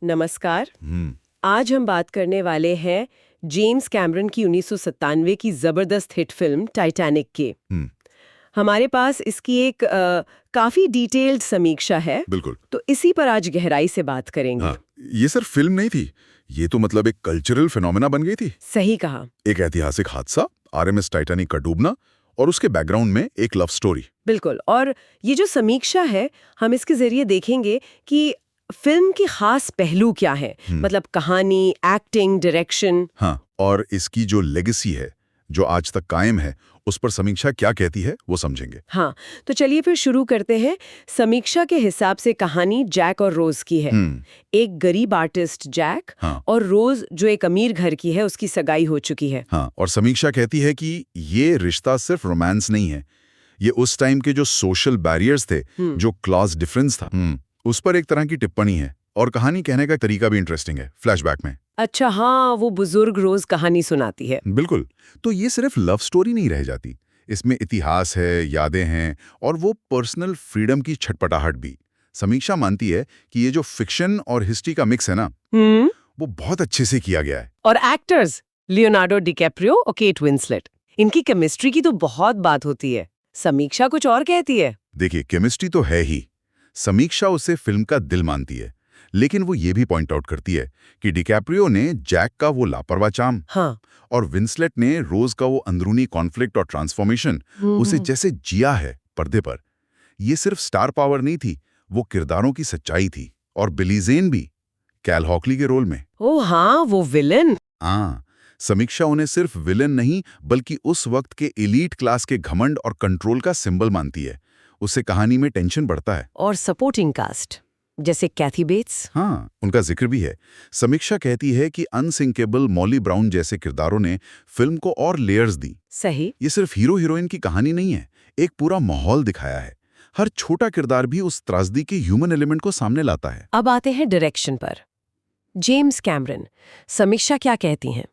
नमस्कार। हम्म। आज हम बात करने वाले हैं जेम्स कैमरन की 1997 की जबरदस्त हिट फिल्म टाइटैनिक की। हम्म। हमारे पास इसकी एक काफी डिटेल्ड समीक्षा है, बिल्कुल। तो इसी पर आज गहराई से बात करेंगे। हाँ, ये सिर्फ फिल्म नहीं थी, ये तो मतलब एक कल्चरल फिनोमेना बन गई थी। सही कहा। एक ऐतिहासिक हादसा, आरएमएस टाइटैनिक का डूबना, और उसके बैकग्राउंड में एक लव स्टोरी। बिल्कुल। और ये जो समीक्षा है, हम इसके जरिए देखेंगे कि फिल्म के खास पहलू क्या है, मतलब कहानी, एक्टिंग, डायरेक्शन। हाँ, और इसकी जो लेगेसी है, जो आज तक कायम है, उस पर समीक्षा क्या कहती है वो समझेंगे। हाँ, तो चलिए फिर शुरू करते हैं। समीक्षा के हिसाब से कहानी जैक और रोज की है। एक गरीब आर्टिस्ट जैक, हाँ। और रोज जो एक अमीर घर की है, उसकी सगाई हो चुकी है। हाँ, और समीक्षा कहती है कि ये रिश्ता सिर्फ रोमांस नहीं है, ये उस टाइम के जो सोशल बैरियर्स थे, जो क्लास डिफरेंस था, उस पर एक तरह की टिप्पणी है। और कहानी कहने का तरीका भी इंटरेस्टिंग है, फ्लैशबैक में। अच्छा, हाँ, वो बुजुर्ग रोज कहानी सुनाती है। बिल्कुल। तो ये सिर्फ लव स्टोरी नहीं रह जाती, इसमें इतिहास है, यादें हैं, और वो पर्सनल फ्रीडम की छटपटाहट भी। समीक्षा मानती है कि ये जो फिक्शन और हिस्ट्री का मिक्स है ना, वो बहुत अच्छे से किया गया है। और एक्टर्स लियोनार्डो डिकैप्रियो और केट विंसलेट, इनकी केमिस्ट्री की तो बहुत बात होती है। समीक्षा कुछ और कहती है। देखिए, केमिस्ट्री तो है ही, समीक्षा उसे फिल्म का दिल मानती है, लेकिन वो ये भी पॉइंट आउट करती है कि डिकैप्रियो ने जैक का वो लापरवाह चार्म, हाँ, और विंसलेट ने रोज का वो अंदरूनी कॉन्फ्लिक्ट और ट्रांसफॉर्मेशन उसे जैसे जिया है पर्दे पर। ये सिर्फ स्टार पावर नहीं थी, वो किरदारों की सच्चाई थी। और बिली ज़ेन भी, कैल हॉकली के रोल में। ओ हाँ, वो विलन। हाँ, समीक्षा उन्हें सिर्फ विलन नहीं, बल्कि उस वक्त के एलीट क्लास के घमंड और कंट्रोल का सिंबल मानती है। उससे कहानी में टेंशन बढ़ता है। और सपोर्टिंग कास्ट जैसे कैथी बेट्स। हाँ, उनका जिक्र भी है। समीक्षा कहती है कि अनसिंकेबल मॉली ब्राउन जैसे किरदारों ने फिल्म को और लेयर्स दी। सही। ये सिर्फ हीरो हीरोइन की कहानी नहीं है, एक पूरा माहौल दिखाया है। हर छोटा किरदार भी उस त्रासदी के ह्यूमन एलिमेंट को सामने लाता है। अब आते हैं डायरेक्शन पर। जेम्स कैमरन, समीक्षा क्या कहती हैं?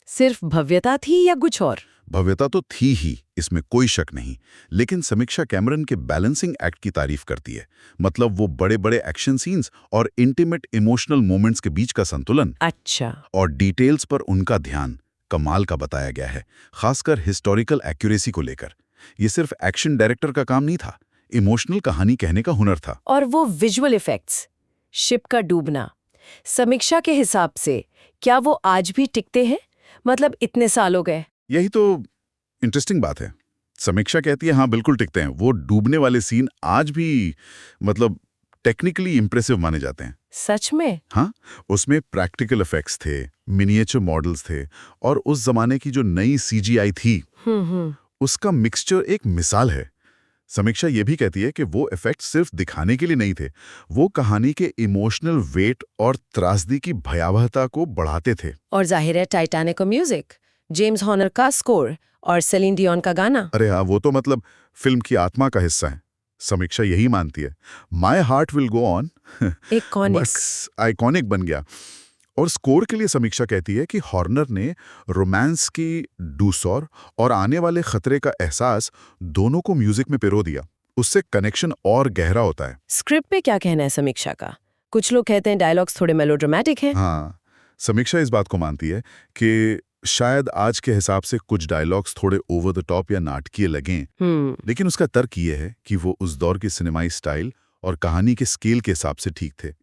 सिर्फ भव्यता थी या कुछ और? भव्यता तो थी ही, इसमें कोई शक नहीं, लेकिन समीक्षा कैमरन के बैलेंसिंग एक्ट की तारीफ करती है। मतलब वो बड़े बड़े एक्शन सीन्स और इंटीमेट इमोशनल मोमेंट्स के बीच का संतुलन। अच्छा। और डिटेल्स पर उनका ध्यान कमाल का बताया गया है, खासकर हिस्टोरिकल एक्यूरेसी को लेकर। ये सिर्फ एक्शन डायरेक्टर का काम नहीं था, इमोशनल कहानी कहने का हुनर था। और वो विजुअल इफेक्ट्स, शिप का डूबना, समीक्षा के हिसाब से क्या वो आज भी टिकते हैं? मतलब इतने साल हो गए। यही तो इंटरेस्टिंग बात है। समीक्षा कहती है हाँ, बिल्कुल टिकते हैं। वो डूबने वाले सीन आज भी मतलब टेक्निकली इंप्रेसिव माने जाते हैं। सच में? हाँ, उसमें प्रैक्टिकल इफेक्ट्स थे, मिनिएचर मॉडल्स थे, और उस जमाने की जो नई सीजीआई थी, उसका मिक्सचर एक मिसाल है। समीक्षा ये भी कहती है कि वो इफेक्ट सिर्फ दिखाने के लिए नहीं थे, वो कहानी के इमोशनल वेट और त्रासदी की भयावहता को बढ़ाते थे। और जाहिर है टाइटैनिक का म्यूजिक, जेम्स हॉर्नर का स्कोर और सेलिन डियोन का गाना। अरे हाँ, वो तो मतलब फिल्म की आत्मा का हिस्सा है। समीक्षा यही मानती है, my heart will go on बस आइकॉनिक बन गया। और स्कोर के लिए समीक्षा कहती है कि हॉर्नर ने रोमांस की डूसौर और आने वाले खतरे का एहसास दोनों को म्यूजिक में पिरो दिया। उससे कनेक्शन और गहरा होता है। स्क्रिप्ट पे क्या कहना है समीक्षा का? कुछ लोग कहते हैं डायलॉग्स थोड़े मेलोड्रामेटिक हैं। हाँ, समीक्षा इस बात को मानती है कि शायद आज के हिसाब से कुछ डायलॉग्स थोड़े ओवर द टॉप या नाटकीय लगें, लेकिन उसका तर्क ये है कि वो उस दौर की सिनेमाई स्टाइल और कहानी के स्केल के हिसाब से ठीक थे,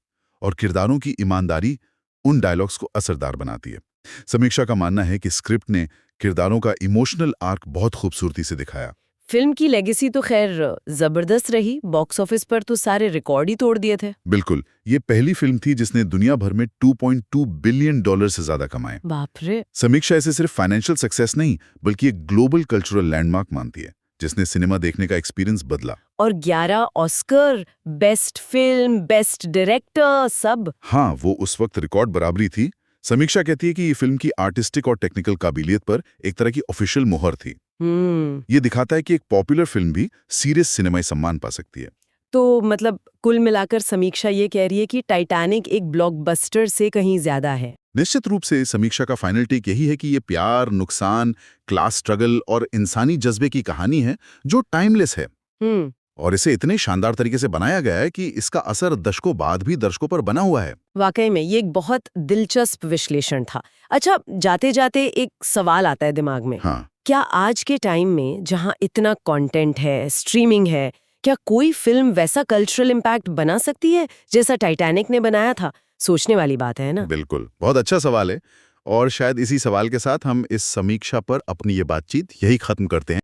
और किरदारों की ईमानदारी उन डायलॉग्स को असरदार बनाती है। समीक्षा का मानना है कि स्क्रिप्ट ने किरदारों का इमोशनल आर्क बहुत खूबसूरती से दिखाया। फिल्म की लेगेसी तो खैर जबरदस्त रही, बॉक्स ऑफिस पर तो सारे रिकॉर्ड ही तोड़ दिए थे। बिल्कुल, ये पहली फिल्म थी जिसने दुनिया भर में $2.2 बिलियन से ज्यादा कमाए। बाप रे। समीक्षा इसे सिर्फ फाइनेंशियल सक्सेस नहीं, बल्कि एक ग्लोबल कल्चरल लैंडमार्क मानती है, जिसने सिनेमा देखने का एक्सपीरियंस बदला। और 11 Oscar, best film, best director, सब। हाँ, वो उस वक्त रिकॉर्ड बराबरी थी। समीक्षा कहती है कि ये फिल्म की आर्टिस्टिक और टेक्निकल काबिलियत पर एक तरह की ऑफिशियल मुहर थी। ये दिखाता है कि एक पॉपुलर फिल्म भी सीरियस सिनेमाई सम्मान पा सकती है। तो मतलब कुल मिलाकर समीक्षा ये कह रही है कि टाइटैनिक एक ब्लॉकबस्टर से कहीं ज्यादा है। निश्चित रूप से समीक्षा का फाइनल टेक यही है कि ये प्यार, नुकसान, क्लास स्ट्रगल और इंसानी जज्बे की कहानी है जो टाइमलेस है। और इसे इतने शानदार तरीके से बनाया गया है कि इसका असर दशकों बाद भी दर्शकों पर बना हुआ है। वाकई में ये एक बहुत दिलचस्प विश्लेषण था। अच्छा, जाते जाते एक सवाल आता है दिमाग में। हाँ, क्या आज के टाइम में जहां इतना कंटेंट है, स्ट्रीमिंग है, क्या कोई फिल्म वैसा कल्चरल इम्पैक्ट बना सकती है जैसा टाइटैनिक ने बनाया था? सोचने वाली बात है ना? बिल्कुल, बहुत अच्छा सवाल है। और शायद इसी सवाल के साथ हम इस समीक्षा पर अपनी ये बातचीत यही खत्म करते हैं।